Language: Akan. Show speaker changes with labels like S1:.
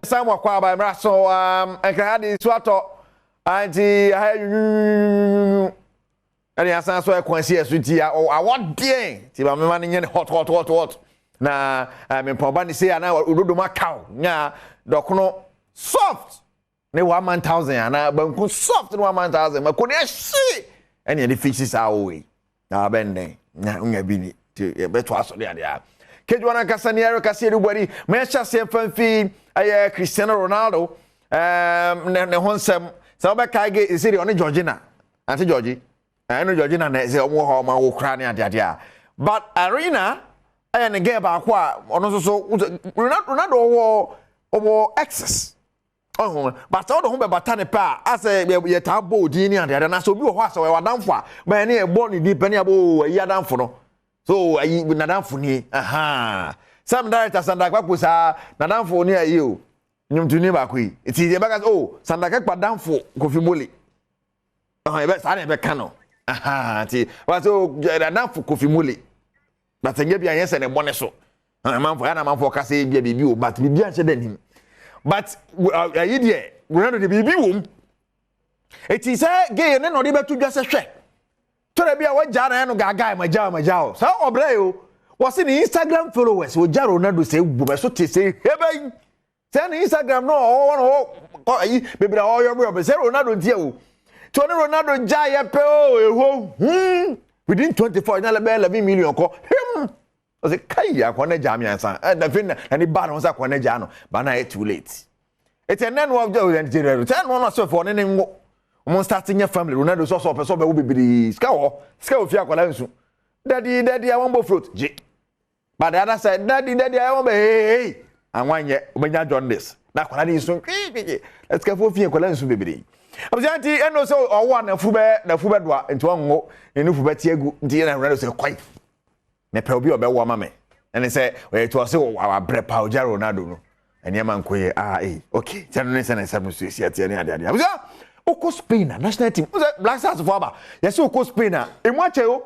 S1: Samuel kwa ba mra so ekrade suato anti ani asan so ekwansi esuti a awodien ti ba mema ne hot na me poba ni say na ododo makao nya dokono soft ne 1000 ana banku soft ne 1000 makoni ahyi ani e fixes awe na benne nya unya bi ni ti beto aso de ade a Kejuana Kasee Kasee everybody Manchester fanfi aye Cristiano Ronaldo ne honsem so be kaige isiri on Georgina anti Georgie no Georgina na say omo ho ma wo kra ne ade a but arena aye ne game ba ko a ono so Ronaldo wo access but all the home be batane pa ase ye ta bodi ni ade na so bi wo ho ase we wadamfo a ba ne e ball ni di pani abo yi adamfo no so ayi nadamfo ni some directors sandakwa sa nadamfo ni ayi o nyumtuni ba ko yi iti ye baka sandakwa kpadamfo kofimole e be sa na be kano ti waso nadamfo kofimole but nge bia yen se ne bone so manfo ya na manfo Kasee bia bibi o but bibia nche danim but ayi de Ronaldo de bibi wo iti se ge ne no de betu dwa se hwe tore bia wa jara no gaga majao sa obre o wose ni Instagram followers wo jara Ronaldo se gbo so te se heben se ni Instagram no o ayi bebira o yo se Ronaldo ntia o to ni Ronaldo ja ye pe o eho within 24 na le 11 million ko o se kai ya ko na ja mi ansa na fin na ni ba no sa ko na ja no ba na it too late it's a none of the Nigeria ten no so for ne ngo mo starting your family Ronaldo so person be wo bibiri ska wo fi akwala nsu daddy I want bo fruit je but the other side daddy I want be hey anwanye obenya John this na akwala ni nsu let's go fi akwala nsu bibiri objanti eno so owo na fu be doa nti onwo enu fu be tie egu nti na Ronaldo say kwai me pe obi obe wo mame ene say we to say wa brepa o jaro Ronaldo no ene man koye okay tell no say na seven so sia tie ne ade obja Oko Spain national team. Black Stars for aba. Yes, Oko Spain. E mo ache o.